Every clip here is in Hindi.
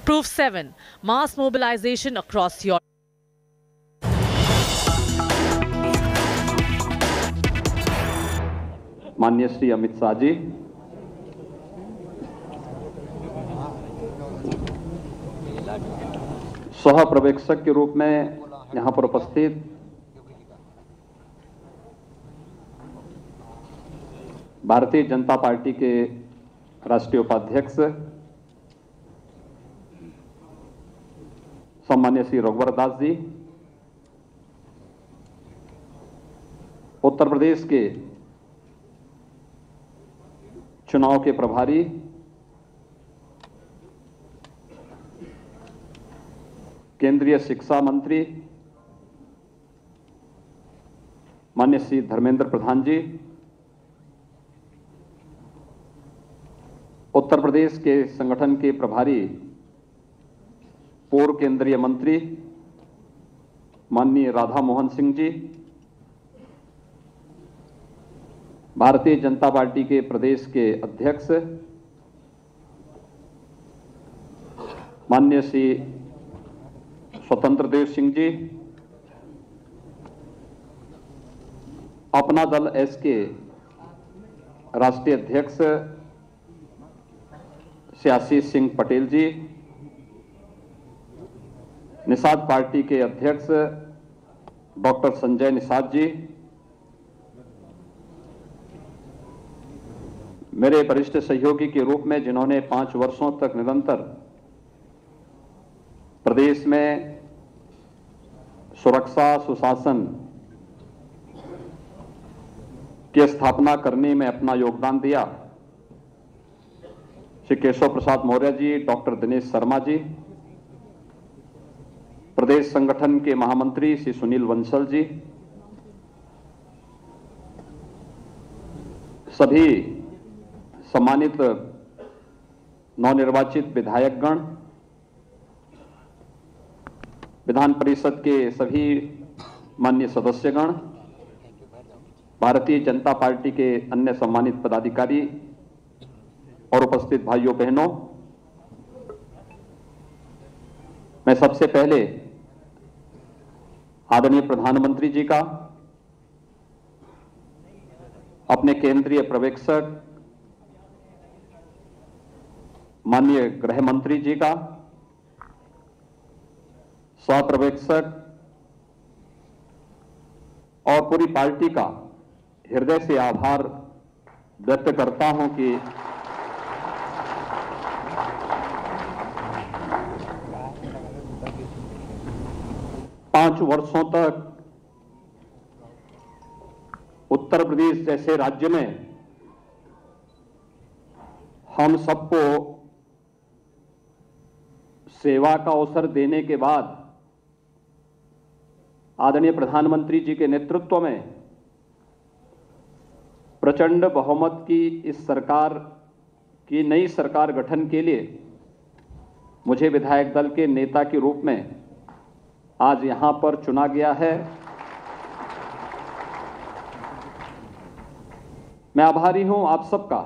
Proof 7. Mass mobilization across Europe. माननीय श्री अमित शाह जी, सह पर्यवेक्षक के रूप में यहां पर उपस्थित भारतीय जनता पार्टी के राष्ट्रीय उपाध्यक्ष सम्मान्य श्री रघुवर दास जी, उत्तर प्रदेश के चुनाव के प्रभारी केंद्रीय शिक्षा मंत्री माननीय श्री धर्मेंद्र प्रधान जी, उत्तर प्रदेश के संगठन के प्रभारी पूर्व केंद्रीय मंत्री माननीय राधा मोहन सिंह जी, भारतीय जनता पार्टी के प्रदेश के अध्यक्ष माननीय श्री स्वतंत्र देव सिंह जी, अपना दल एस के राष्ट्रीय अध्यक्ष श्री आशीष सिंह पटेल जी, निषाद पार्टी के अध्यक्ष डॉक्टर संजय निषाद जी, मेरे वरिष्ठ सहयोगी के रूप में जिन्होंने 5 वर्षों तक निरंतर प्रदेश में सुरक्षा सुशासन की स्थापना करने में अपना योगदान दिया, श्री केशव प्रसाद मौर्य जी, डॉक्टर दिनेश शर्मा जी, प्रदेश संगठन के महामंत्री श्री सुनील बंसल जी, सभी सम्मानित नवनिर्वाचित विधायकगण, विधान परिषद के सभी माननीय सदस्यगण, भारतीय जनता पार्टी के अन्य सम्मानित पदाधिकारी और उपस्थित भाइयों बहनों, मैं सबसे पहले आदरणीय प्रधानमंत्री जी का, अपने केंद्रीय पर्यवेक्षक माननीय गृह मंत्री जी का, सह पर्यवेक्षक और पूरी पार्टी का हृदय से आभार व्यक्त करता हूं कि पांच वर्षों तक उत्तर प्रदेश जैसे राज्य में हम सबको सेवा का अवसर देने के बाद आदरणीय प्रधानमंत्री जी के नेतृत्व में प्रचंड बहुमत की इस सरकार की नई सरकार गठन के लिए मुझे विधायक दल के नेता के रूप में आज यहां पर चुना गया है। मैं आभारी हूं आप सबका।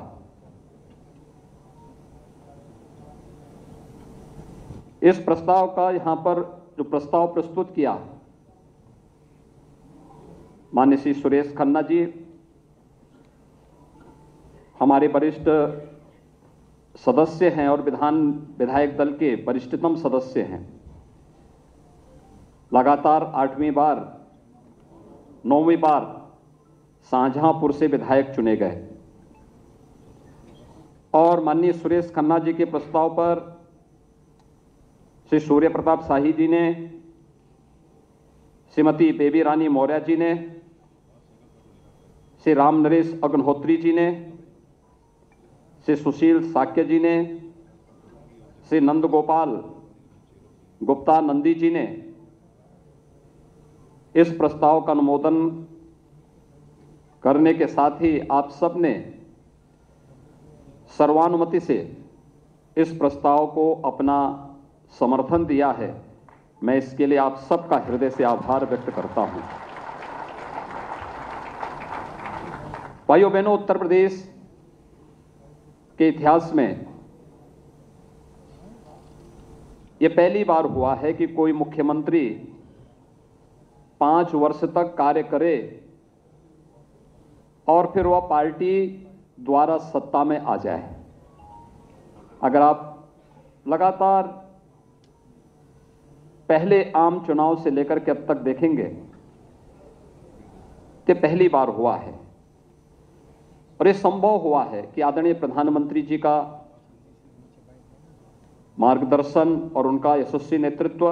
इस प्रस्ताव का यहां पर जो प्रस्ताव प्रस्तुत किया माननीय श्री सुरेश खन्ना जी, हमारे वरिष्ठ सदस्य हैं और विधायक दल के वरिष्ठतम सदस्य हैं, लगातार 8वीं बार 9वीं बार शाहजहांपुर से विधायक चुने गए और माननीय सुरेश खन्ना जी के प्रस्ताव पर श्री सूर्य प्रताप शाही जी ने, श्रीमती बेबी रानी मौर्य जी ने, श्री राम नरेश अग्निहोत्री जी ने, श्री सुशील साक्य जी ने, श्री नंद गोपाल गुप्ता नंदी जी ने इस प्रस्ताव का अनुमोदन करने के साथ ही आप सब ने सर्वानुमति से इस प्रस्ताव को अपना समर्थन दिया है। मैं इसके लिए आप सबका हृदय से आभार व्यक्त करता हूं। भाइयों बहनों, उत्तर प्रदेश के इतिहास में ये पहली बार हुआ है कि कोई मुख्यमंत्री 5 वर्ष तक कार्य करे और फिर वह पार्टी द्वारा सत्ता में आ जाए। अगर आप लगातार पहले आम चुनाव से लेकर के अब तक देखेंगे तो पहली बार हुआ है और ये संभव हुआ है कि आदरणीय प्रधानमंत्री जी का मार्गदर्शन और उनका यशस्वी नेतृत्व,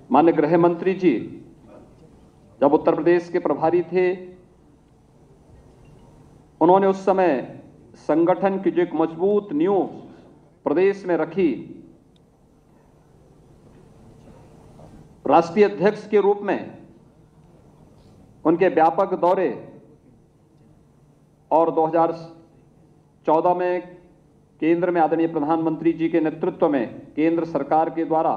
माननीय गृह मंत्री जी जब उत्तर प्रदेश के प्रभारी थे, उन्होंने उस समय संगठन की जो एक मजबूत नींव प्रदेश में रखी, राष्ट्रीय अध्यक्ष के रूप में उनके व्यापक दौरे और 2014 में केंद्र में आदरणीय प्रधानमंत्री जी के नेतृत्व में केंद्र सरकार के द्वारा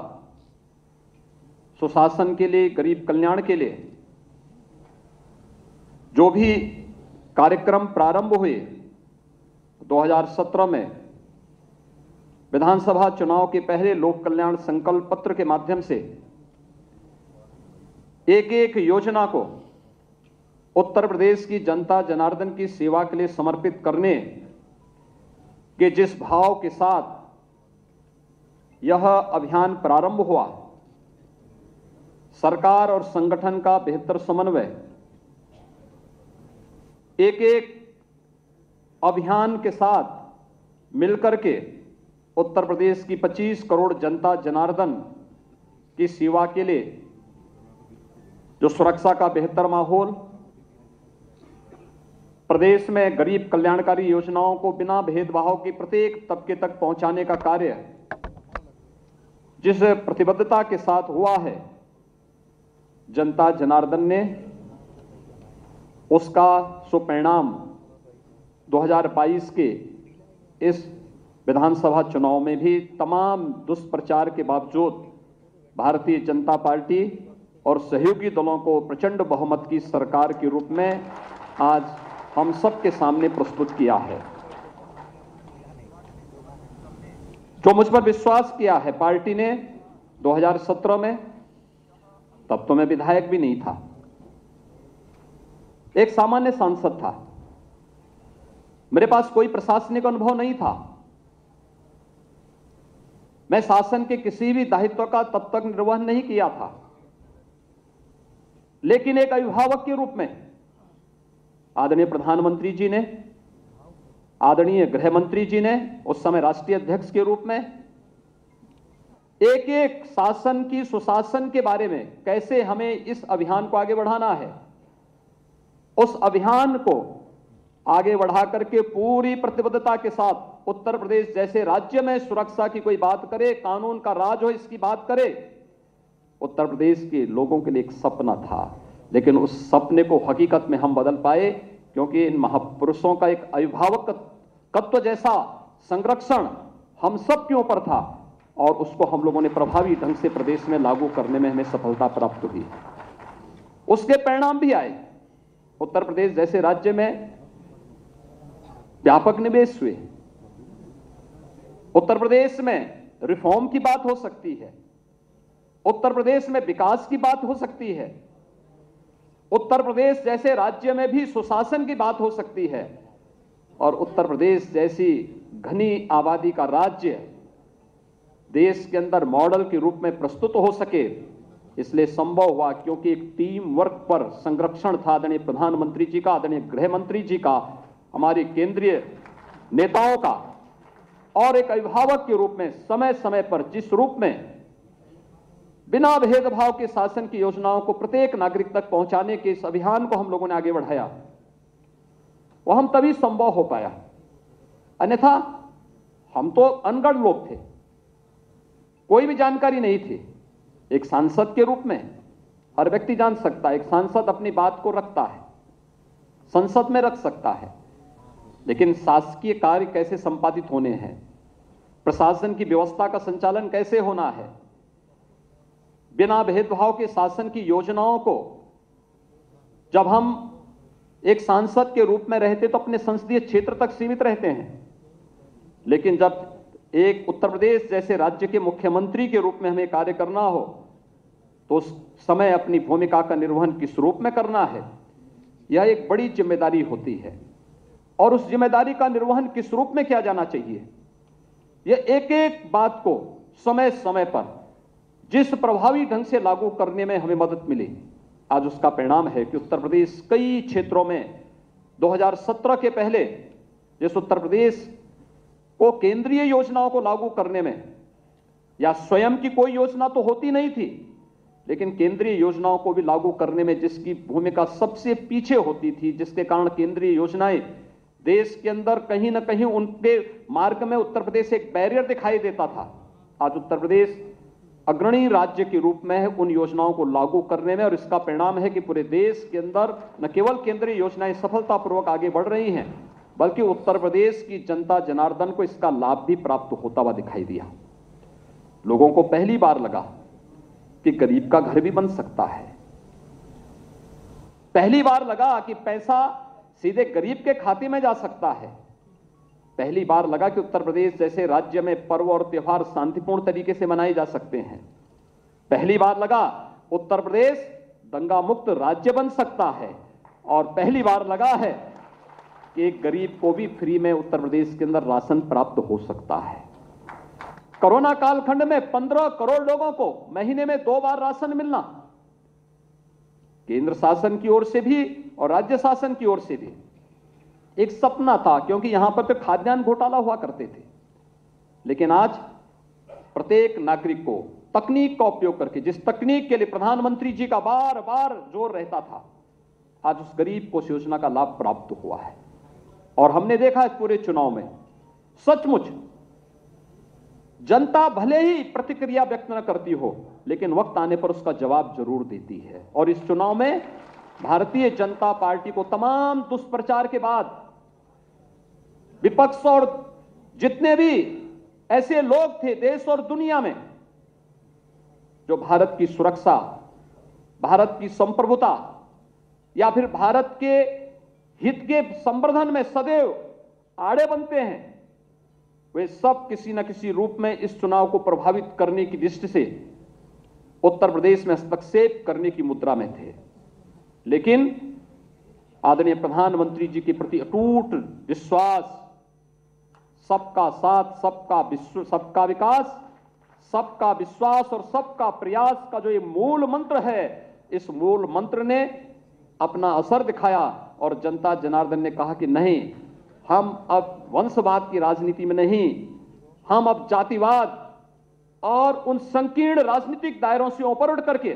सुशासन के लिए, गरीब कल्याण के लिए जो भी कार्यक्रम प्रारंभ हुए, 2017 में विधानसभा चुनाव के पहले लोक कल्याण संकल्प पत्र के माध्यम से एक एक योजना को उत्तर प्रदेश की जनता जनार्दन की सेवा के लिए समर्पित करने के जिस भाव के साथ यह अभियान प्रारंभ हुआ, सरकार और संगठन का बेहतर समन्वय, एक एक अभियान के साथ मिलकर के उत्तर प्रदेश की 25 करोड़ जनता जनार्दन की सेवा के लिए जो सुरक्षा का बेहतर माहौल, प्रदेश में गरीब कल्याणकारी योजनाओं को बिना भेदभाव के प्रत्येक तबके तक पहुंचाने का कार्य जिस प्रतिबद्धता के साथ हुआ है, जनता जनार्दन ने उसका सुपरिणाम 2022 के इस विधानसभा चुनाव में भी तमाम दुष्प्रचार के बावजूद भारतीय जनता पार्टी और सहयोगी दलों को प्रचंड बहुमत की सरकार के रूप में आज हम सबके सामने प्रस्तुत किया है। जो मुझ पर विश्वास किया है पार्टी ने 2017 में, तब तो मैं विधायक भी नहीं था, एक सामान्य सांसद था, मेरे पास कोई प्रशासनिक अनुभव नहीं था, मैं शासन के किसी भी दायित्व का तब तक निर्वहन नहीं किया था, लेकिन एक अभिभावक के रूप में आदरणीय प्रधानमंत्री जी ने, आदरणीय गृह मंत्री जी ने, उस समय राष्ट्रीय अध्यक्ष के रूप में एक एक शासन की सुशासन के बारे में कैसे हमें इस अभियान को आगे बढ़ाना है, उस अभियान को आगे बढ़ा करके पूरी प्रतिबद्धता के साथ उत्तर प्रदेश जैसे राज्य में सुरक्षा की कोई बात करे, कानून का राज हो इसकी बात करे, उत्तर प्रदेश के लोगों के लिए एक सपना था, लेकिन उस सपने को हकीकत में हम बदल पाए क्योंकि इन महापुरुषों का एक अभिभावकत्व जैसा संरक्षण हम सब के ऊपर था और उसको हम लोगों ने प्रभावी ढंग से प्रदेश में लागू करने में हमें सफलता प्राप्त हुई। उसके परिणाम भी आए। उत्तर प्रदेश जैसे राज्य में व्यापक निवेश हुए, उत्तर प्रदेश में रिफॉर्म की बात हो सकती है, उत्तर प्रदेश में विकास की बात हो सकती है, उत्तर प्रदेश जैसे राज्य में भी सुशासन की बात हो सकती है और उत्तर प्रदेश जैसी घनी आबादी का राज्य देश के अंदर मॉडल के रूप में प्रस्तुत हो सके, इसलिए संभव हुआ क्योंकि एक टीम वर्क पर संरक्षण था आदरणीय प्रधानमंत्री जी का, आदरणीय गृह मंत्री जी का, हमारे केंद्रीय नेताओं का, और एक अभिभावक के रूप में समय समय पर जिस रूप में बिना भेदभाव के शासन की योजनाओं को प्रत्येक नागरिक तक पहुंचाने के इस अभियान को हम लोगों ने आगे बढ़ाया, वो हम तभी संभव हो पाया, अन्यथा हम तो अनगढ़ लोग थे, कोई भी जानकारी नहीं थी। एक सांसद के रूप में हर व्यक्ति जान सकता है, एक सांसद अपनी बात को रखता है, संसद में रख सकता है, लेकिन शासकीय कार्य कैसे संपादित होने हैं, प्रशासन की व्यवस्था का संचालन कैसे होना है, बिना भेदभाव के शासन की योजनाओं को जब हम एक सांसद के रूप में रहते तो अपने संसदीय क्षेत्र तक सीमित रहते हैं, लेकिन जब एक उत्तर प्रदेश जैसे राज्य के मुख्यमंत्री के रूप में हमें कार्य करना हो तो उस समय अपनी भूमिका का निर्वहन किस रूप में करना है, यह एक बड़ी जिम्मेदारी होती है। और उस जिम्मेदारी का निर्वहन किस रूप में किया जाना चाहिए, यह एक एक बात को समय समय पर जिस प्रभावी ढंग से लागू करने में हमें मदद मिली, आज उसका परिणाम है कि उत्तर प्रदेश कई क्षेत्रों में 2017 के पहले जिस उत्तर प्रदेश को केंद्रीय योजनाओं को लागू करने में या स्वयं की कोई योजना तो होती नहीं थी, लेकिन केंद्रीय योजनाओं को भी लागू करने में जिसकी भूमिका सबसे पीछे होती थी, जिसके कारण केंद्रीय योजनाएं देश के अंदर कहीं ना कहीं उनके मार्ग में उत्तर प्रदेश एक बैरियर दिखाई देता था, आज उत्तर प्रदेश अग्रणी राज्य के रूप में है उन योजनाओं को लागू करने में। और इसका परिणाम है कि पूरे देश के अंदर न केवल केंद्रीय योजनाएं सफलतापूर्वक आगे बढ़ रही हैं, बल्कि उत्तर प्रदेश की जनता जनार्दन को इसका लाभ भी प्राप्त होता हुआ दिखाई दिया। लोगों को पहली बार लगा कि गरीब का घर भी बन सकता है, पहली बार लगा कि पैसा सीधे गरीब के खाते में जा सकता है, पहली बार लगा कि उत्तर प्रदेश जैसे राज्य में पर्व और त्योहार शांतिपूर्ण तरीके से मनाए जा सकते हैं, पहली बार लगा उत्तर प्रदेश दंगा मुक्त राज्य बन सकता है, और पहली बार लगा है कि एक गरीब को भी फ्री में उत्तर प्रदेश के अंदर राशन प्राप्त हो सकता है। कोरोना कालखंड में 15 करोड़ लोगों को महीने में 2 बार राशन मिलना, केंद्र शासन की ओर से भी और राज्य शासन की ओर से भी एक सपना था, क्योंकि यहां पर तो खाद्यान्न घोटाला हुआ करते थे। लेकिन आज प्रत्येक नागरिक को तकनीक का उपयोग करके, जिस तकनीक के लिए प्रधानमंत्री जी का बार बार जोर रहता था, आज उस गरीब को इस योजना का लाभ प्राप्त हुआ है। और हमने देखा इस पूरे चुनाव में सचमुच जनता भले ही प्रतिक्रिया व्यक्त न करती हो, लेकिन वक्त आने पर उसका जवाब जरूर देती है। और इस चुनाव में भारतीय जनता पार्टी को तमाम दुष्प्रचार के बाद विपक्ष और जितने भी ऐसे लोग थे देश और दुनिया में जो भारत की सुरक्षा, भारत की संप्रभुता या फिर भारत के हित के संवर्धन में सदैव आड़े बनते हैं, वे सब किसी न किसी रूप में इस चुनाव को प्रभावित करने की दृष्टि से उत्तर प्रदेश में हस्तक्षेप करने की मुद्रा में थे। लेकिन आदरणीय प्रधानमंत्री जी के प्रति अटूट विश्वास, सबका साथ, सबका विकास, सबका विश्वास और सबका प्रयास का जो ये मूल मंत्र है, इस मूल मंत्र ने अपना असर दिखाया और जनता जनार्दन ने कहा कि नहीं, हम अब वंशवाद की राजनीति में नहीं, हम अब जातिवाद और उन संकीर्ण राजनीतिक दायरों से ऊपर उठ करके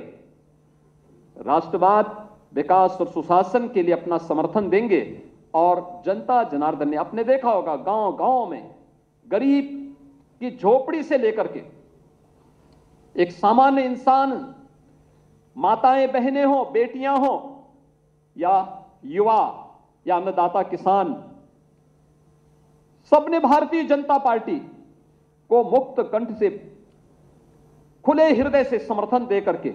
राष्ट्रवाद, विकास और सुशासन के लिए अपना समर्थन देंगे। और जनता जनार्दन ने आपने देखा होगा गांव गांव में गरीब की झोपड़ी से लेकर के एक सामान्य इंसान, माताएं बहनें हो, बेटियां हो या युवा या अन्नदाता किसान, सबने भारतीय जनता पार्टी को मुक्त कंठ से, खुले हृदय से समर्थन देकर के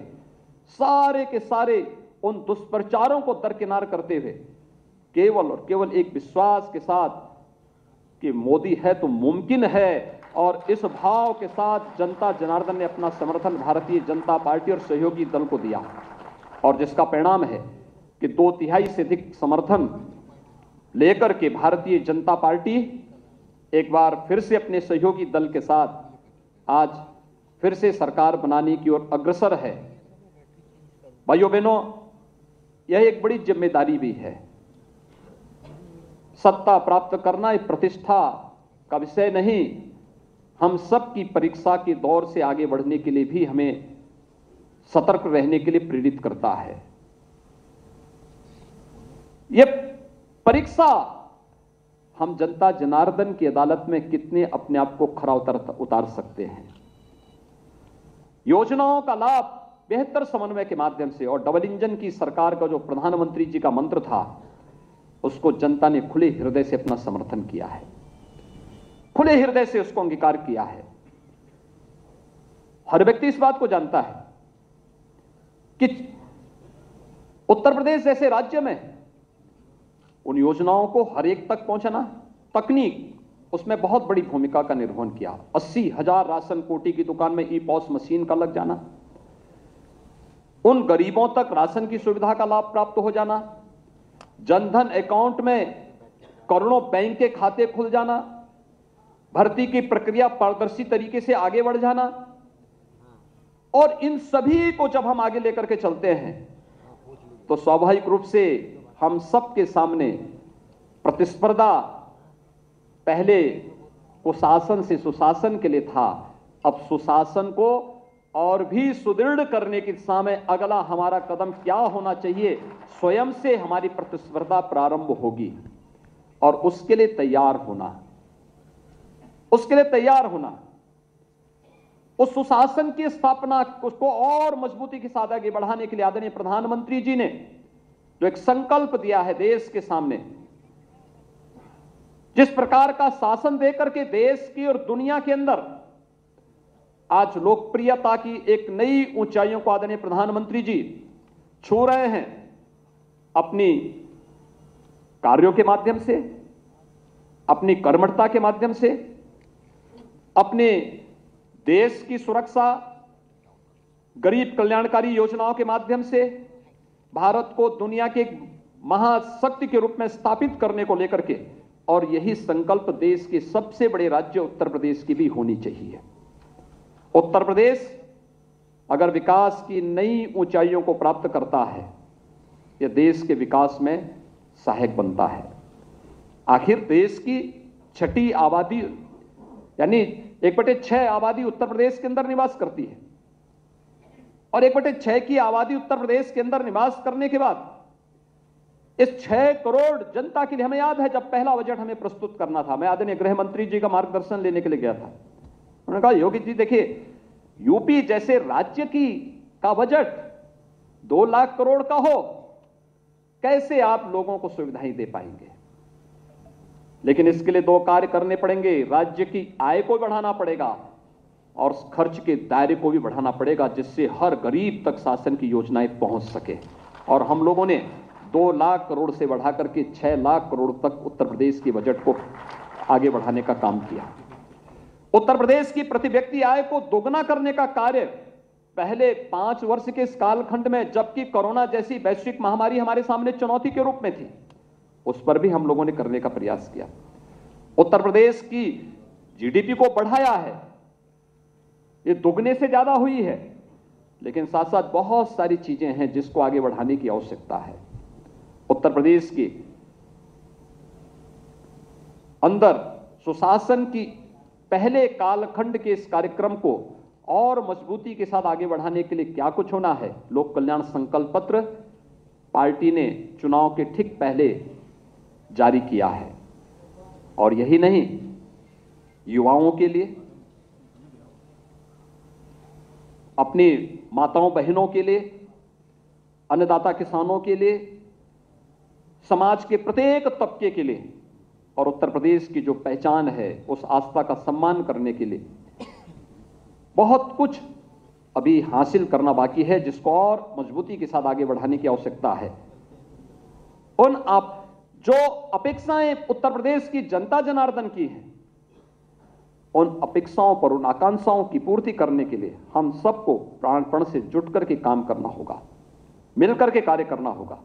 सारे के सारे उन दुष्प्रचारों को दरकिनार करते हुए केवल और केवल एक विश्वास के साथ कि मोदी है तो मुमकिन है, और इस भाव के साथ जनता जनार्दन ने अपना समर्थन भारतीय जनता पार्टी और सहयोगी दल को दिया। और जिसका परिणाम है कि 2/3 से अधिक समर्थन लेकर के भारतीय जनता पार्टी एक बार फिर से अपने सहयोगी दल के साथ आज फिर से सरकार बनाने की ओर अग्रसर है। भाइयों बहनों, यह एक बड़ी जिम्मेदारी भी है। सत्ता प्राप्त करना एक प्रतिष्ठा का विषय नहीं, हम सब की परीक्षा के दौर से आगे बढ़ने के लिए भी हमें सतर्क रहने के लिए प्रेरित करता है। यह परीक्षा हम जनता जनार्दन की अदालत में कितने अपने आप को खरा उतार सकते हैं। योजनाओं का लाभ बेहतर समन्वय के माध्यम से और डबल इंजन की सरकार का जो प्रधानमंत्री जी का मंत्र था, उसको जनता ने खुले हृदय से अपना समर्थन किया है, खुले हृदय से उसको अंगीकार किया है। हर व्यक्ति इस बात को जानता है कि उत्तर प्रदेश जैसे राज्य में उन योजनाओं को हर एक तक पहुंचाना, तकनीक उसमें बहुत बड़ी भूमिका का निर्वहन किया। 80,000 राशन कोटी की दुकान में ई-पॉस मशीन का लग जाना, उन गरीबों तक राशन की सुविधा का लाभ प्राप्त हो जाना, जनधन अकाउंट में करोड़ों बैंक के खाते खुल जाना, भर्ती की प्रक्रिया पारदर्शी तरीके से आगे बढ़ जाना, और इन सभी को जब हम आगे लेकर के चलते हैं तो स्वाभाविक रूप से हम सबके सामने प्रतिस्पर्धा पहले कुशासन से सुशासन के लिए था, अब सुशासन को और भी सुदृढ़ करने की दिशा में अगला हमारा कदम क्या होना चाहिए, स्वयं से हमारी प्रतिस्पर्धा प्रारंभ होगी और उसके लिए तैयार होना, उसके लिए तैयार होना, उस सुशासन की स्थापना उसको और मजबूती के साथ आगे बढ़ाने के लिए आदरणीय प्रधानमंत्री जी ने जो एक संकल्प दिया है देश के सामने, जिस प्रकार का शासन देकर के देश की और दुनिया के अंदर आज लोकप्रियता की एक नई ऊंचाइयों को आदरणीय प्रधानमंत्री जी छू रहे हैं, अपनी कार्यों के माध्यम से, अपनी कर्मठता के माध्यम से, अपने देश की सुरक्षा, गरीब कल्याणकारी योजनाओं के माध्यम से भारत को दुनिया के एक महाशक्ति के रूप में स्थापित करने को लेकर के, और यही संकल्प देश के सबसे बड़े राज्य उत्तर प्रदेश की भी होनी चाहिए। उत्तर प्रदेश अगर विकास की नई ऊंचाइयों को प्राप्त करता है, यह देश के विकास में सहायक बनता है। आखिर देश की छठी आबादी यानी 1/6 आबादी उत्तर प्रदेश के अंदर निवास करती है, और 1/6 की आबादी उत्तर प्रदेश के अंदर निवास करने के बाद इस 6 करोड़ जनता के लिए, हमें याद है जब पहला बजट हमें प्रस्तुत करना था, मैं आदरणीय गृह मंत्री जी का मार्गदर्शन लेने के लिए गया था। उन्होंने कहा योगी जी देखिए, यूपी जैसे राज्य का बजट 2 लाख करोड़ का हो, कैसे आप लोगों को सुविधाएं दे पाएंगे? लेकिन इसके लिए 2 कार्य करने पड़ेंगे, राज्य की आय को बढ़ाना पड़ेगा और खर्च के दायरे को भी बढ़ाना पड़ेगा, जिससे हर गरीब तक शासन की योजनाएं पहुंच सके। और हम लोगों ने 2 लाख करोड़ से बढ़ा करके 6 लाख करोड़ तक उत्तर प्रदेश के बजट को आगे बढ़ाने का काम किया। उत्तर प्रदेश की प्रति व्यक्ति आय को दोगुना करने का कार्य पहले 5 वर्ष के इस कालखंड में, जबकि कोरोना जैसी वैश्विक महामारी हमारे सामने चुनौती के रूप में थी, उस पर भी हम लोगों ने करने का प्रयास किया। उत्तर प्रदेश की जीडीपी को बढ़ाया है, ये दोगुने से ज्यादा हुई है, लेकिन साथ साथ बहुत सारी चीजें हैं जिसको आगे बढ़ाने की आवश्यकता है। उत्तर प्रदेश के अंदर सुशासन की पहले कालखंड के इस कार्यक्रम को और मजबूती के साथ आगे बढ़ाने के लिए क्या कुछ होना है, लोक कल्याण संकल्प पत्र पार्टी ने चुनाव के ठीक पहले जारी किया है। और यही नहीं, युवाओं के लिए, अपनी माताओं बहनों के लिए, अन्नदाता किसानों के लिए, समाज के प्रत्येक तबके के लिए और उत्तर प्रदेश की जो पहचान है उस आस्था का सम्मान करने के लिए बहुत कुछ अभी हासिल करना बाकी है, जिसको और मजबूती के साथ आगे बढ़ाने की आवश्यकता है। उन आप जो अपेक्षाएं उत्तर प्रदेश की जनता जनार्दन की हैं, उन अपेक्षाओं पर, उन आकांक्षाओं की पूर्ति करने के लिए हम सबको प्राणपण से जुट करके काम करना होगा, मिलकर के कार्य करना होगा,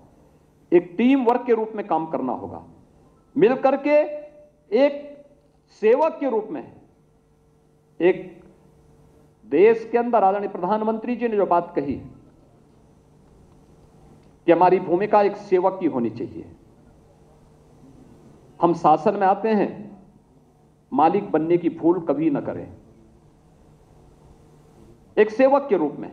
एक टीम वर्क के रूप में काम करना होगा, मिलकर के एक सेवक के रूप में। एक देश के अंदर आदरणीय प्रधानमंत्री जी ने जो बात कही कि हमारी भूमिका एक सेवक की होनी चाहिए। हम शासन में आते हैं, मालिक बनने की भूल कभी न करें, एक सेवक के रूप में।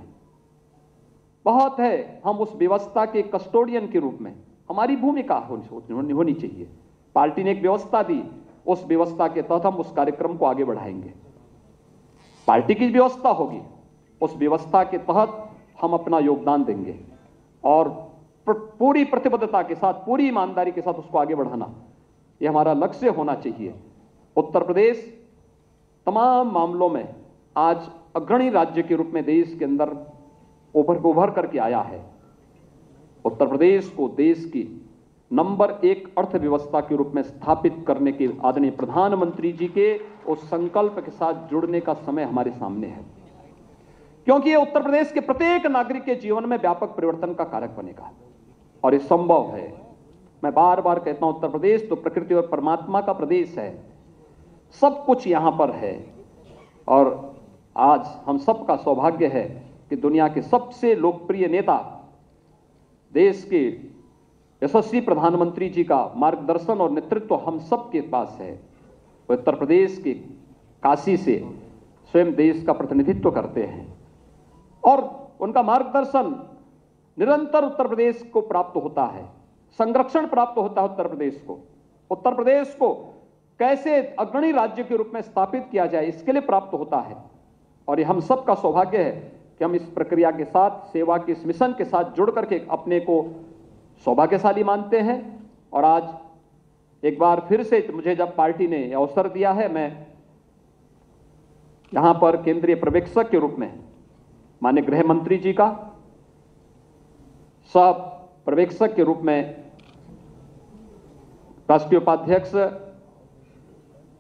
बहुत है, हम उस व्यवस्था के कस्टोडियन के रूप में हमारी भूमिका होनी चाहिए। पार्टी ने एक व्यवस्था दी, उस व्यवस्था के तहत हम उस कार्यक्रम को आगे बढ़ाएंगे। पार्टी की व्यवस्था होगी, उस व्यवस्था के तहत हम अपना योगदान देंगे और पूरी प्रतिबद्धता के साथ, पूरी ईमानदारी के साथ उसको आगे बढ़ाना, यह हमारा लक्ष्य होना चाहिए। उत्तर प्रदेश तमाम मामलों में आज अग्रणी राज्य के रूप में देश के अंदर उभर करके आया है। उत्तर प्रदेश को देश की नंबर 1 अर्थव्यवस्था के रूप में स्थापित करने के आदरणीय प्रधानमंत्री जी के उस संकल्प के साथ जुड़ने का समय हमारे सामने है, क्योंकि ये उत्तर प्रदेश के प्रत्येक नागरिक के जीवन में व्यापक परिवर्तन का कारक बनेगा और ये संभव है। मैं बार बार कहता हूं, उत्तर प्रदेश तो प्रकृति और परमात्मा का प्रदेश है, सब कुछ यहां पर है और आज हम सबका सौभाग्य है कि दुनिया के सबसे लोकप्रिय नेता, देश के यशस्वी प्रधानमंत्री जी का मार्गदर्शन और नेतृत्व हम सबके पास है। वो उत्तर प्रदेश के काशी से स्वयं देश का प्रतिनिधित्व करते हैं और उनका मार्गदर्शन निरंतर उत्तर प्रदेश को प्राप्त होता है, संरक्षण प्राप्त होता है। उत्तर प्रदेश को कैसे अग्रणी राज्य के रूप में स्थापित किया जाए, इसके लिए प्राप्त होता है और ये हम सबका सौभाग्य है कि हम इस प्रक्रिया के साथ, सेवा के इस मिशन के साथ जुड़ करके अपने को सौभाग्यशाली मानते हैं। और आज एक बार फिर से मुझे जब पार्टी ने अवसर दिया है, मैं यहां पर केंद्रीय पर्यवेक्षक के रूप में माननीय गृह मंत्री जी का, सह पर्यवेक्षक के रूप में राष्ट्रीय उपाध्यक्ष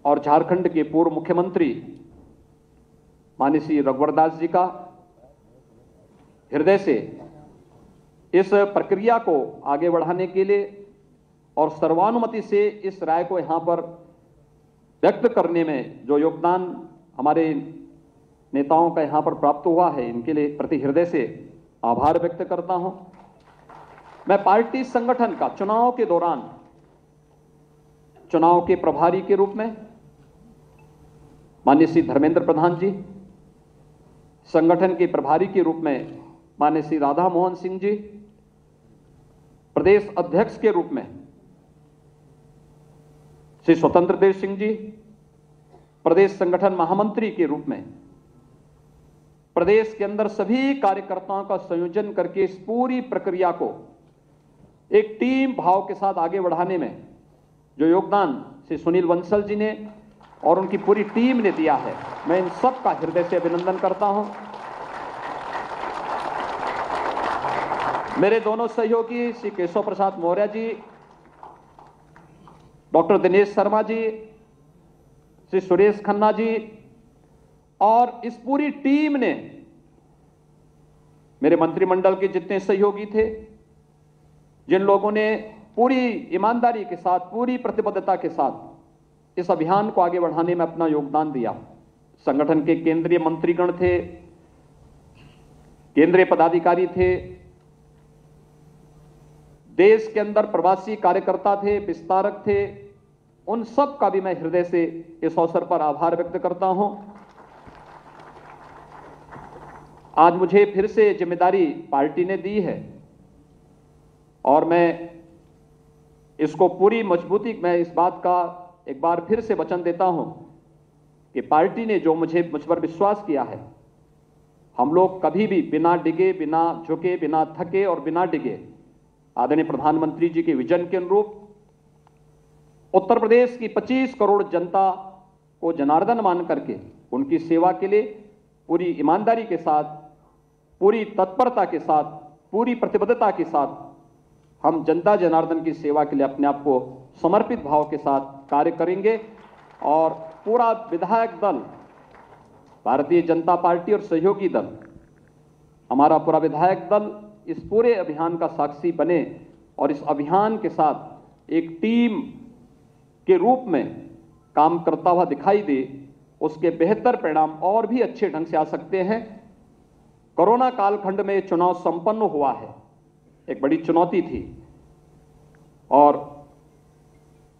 और झारखंड के पूर्व मुख्यमंत्री माननीय श्री रघुवर दास जी का हृदय से इस प्रक्रिया को आगे बढ़ाने के लिए और सर्वानुमति से इस राय को यहां पर व्यक्त करने में जो योगदान हमारे नेताओं का यहां पर प्राप्त हुआ है, इनके लिए प्रति हृदय से आभार व्यक्त करता हूं। मैं पार्टी संगठन का चुनाव के दौरान चुनाव के प्रभारी के रूप में माननीय श्री धर्मेंद्र प्रधान जी, संगठन के प्रभारी के रूप में माननीय श्री राधा मोहन सिंह जी, प्रदेश अध्यक्ष के रूप में श्री स्वतंत्र देव सिंह जी, प्रदेश संगठन महामंत्री के रूप में प्रदेश के अंदर सभी कार्यकर्ताओं का संयोजन करके इस पूरी प्रक्रिया को एक टीम भाव के साथ आगे बढ़ाने में जो योगदान श्री सुनील बंसल जी ने और उनकी पूरी टीम ने दिया है, मैं इन सब का हृदय से अभिनंदन करता हूं। मेरे दोनों सहयोगी श्री केशव प्रसाद मौर्य जी, डॉक्टर दिनेश शर्मा जी, श्री सुरेश खन्ना जी और इस पूरी टीम ने, मेरे मंत्रिमंडल के जितने सहयोगी थे, जिन लोगों ने पूरी ईमानदारी के साथ, पूरी प्रतिबद्धता के साथ इस अभियान को आगे बढ़ाने में अपना योगदान दिया। संगठन के केंद्रीय मंत्रीगण थे, केंद्रीय पदाधिकारी थे, देश के अंदर प्रवासी कार्यकर्ता थे, विस्तारक थे, उन सब का भी मैं हृदय से इस अवसर पर आभार व्यक्त करता हूं। आज मुझे फिर से जिम्मेदारी पार्टी ने दी है और मैं इसको पूरी मजबूती, मैं इस बात का एक बार फिर से वचन देता हूं कि पार्टी ने जो मुझ पर विश्वास किया है, हम लोग कभी भी बिना डिगे, बिना झुके, बिना थके और बिना डिगे आदरणीय प्रधानमंत्री जी के विजन के अनुरूप उत्तर प्रदेश की 25 करोड़ जनता को जनार्दन मान करके उनकी सेवा के लिए पूरी ईमानदारी के साथ, पूरी तत्परता के साथ, पूरी प्रतिबद्धता के साथ हम जनता जनार्दन की सेवा के लिए अपने आप को समर्पित भाव के साथ कार्य करेंगे। और पूरा विधायक दल, भारतीय जनता पार्टी और सहयोगी दल, हमारा पूरा विधायक दल इस पूरे अभियान का साक्षी बने और इस अभियान के साथ एक टीम के रूप में काम करता हुआ दिखाई दे, उसके बेहतर परिणाम और भी अच्छे ढंग से आ सकते हैं। कोरोना कालखंड में चुनाव संपन्न हुआ है, एक बड़ी चुनौती थी और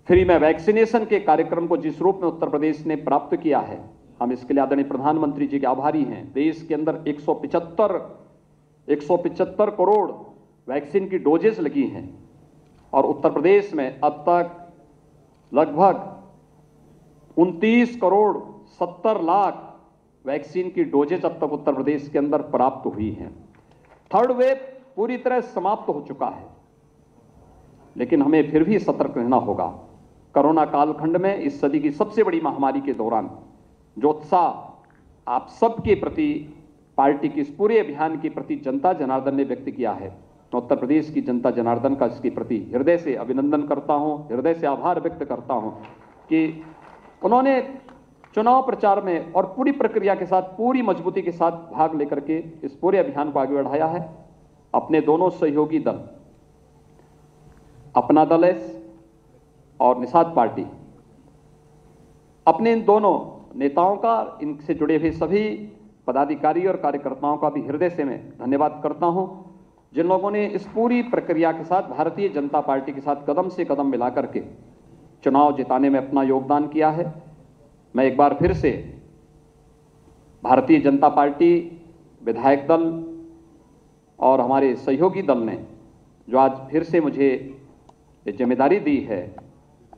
फ्री में वैक्सीनेशन के कार्यक्रम को जिस रूप में उत्तर प्रदेश ने प्राप्त किया है, हम इसके लिए आदरणीय प्रधानमंत्री जी के आभारी हैं। देश के अंदर 175 करोड़ वैक्सीन की डोजेस लगी हैं और उत्तर प्रदेश में अब तक लगभग 29 करोड़ 70 लाख वैक्सीन की डोजेज अब तक उत्तर प्रदेश के अंदर प्राप्त हुई हैं। थर्ड वेव पूरी तरह समाप्त हो चुका है, लेकिन हमें फिर भी सतर्क रहना होगा। कोरोना कालखंड में इस सदी की सबसे बड़ी महामारी के दौरान जो उत्साह आप सबके प्रति, पार्टी के इस पूरे अभियान के प्रति जनता जनार्दन ने व्यक्त किया है, मैं उत्तर प्रदेश की जनता जनार्दन का इसके प्रति हृदय से अभिनंदन करता हूं, हृदय से आभार व्यक्त करता हूं कि उन्होंने चुनाव प्रचार में और पूरी प्रक्रिया के साथ, पूरी मजबूती के साथ भाग लेकर के इस पूरे अभियान को आगे बढ़ाया है। अपने दोनों सहयोगी दल, अपना दल और निषाद पार्टी, अपने इन दोनों नेताओं का, इनसे जुड़े हुए सभी पदाधिकारी और कार्यकर्ताओं का भी हृदय से मैं धन्यवाद करता हूं, जिन लोगों ने इस पूरी प्रक्रिया के साथ भारतीय जनता पार्टी के साथ कदम से कदम मिलाकर के चुनाव जिताने में अपना योगदान किया है। मैं एक बार फिर से भारतीय जनता पार्टी, विधायक दल और हमारे सहयोगी दल ने जो आज फिर से मुझे ये जिम्मेदारी दी है,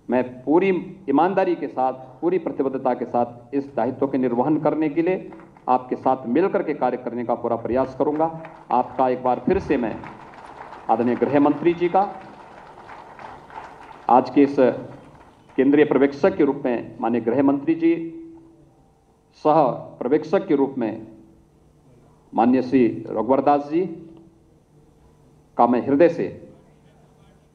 मैं पूरी ईमानदारी के साथ, पूरी प्रतिबद्धता के साथ इस दायित्व के निर्वहन करने के लिए आपके साथ मिलकर के कार्य करने का पूरा प्रयास करूंगा। आपका एक बार फिर से मैं आदरणीय गृह मंत्री जी का, आज के इस केंद्रीय पर्यवेक्षक के रूप में माननीय गृह मंत्री जी, सह पर्यवेक्षक के रूप में माननीय श्री रघुवर दास जी का मैं हृदय से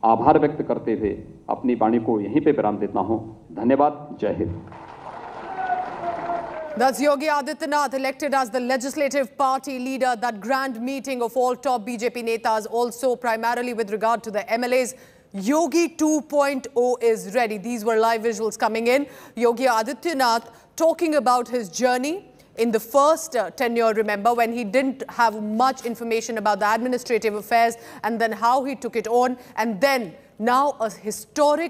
आभार व्यक्त करते हुए अपनी वाणी को यहीं पे विराम देता हूं। धन्यवाद। जय Hind. That's Yogi Adityanath, elected as the legislative party leader. That grand meeting of all top BJP netas, also primarily with regard to the MLAs. Yogi 2.0 is ready. These were live visuals coming in. Yogi Adityanath talking about his journey in the first tenure, remember, when he didn't have much information about the administrative affairs, and then how he took it on, and then now a historic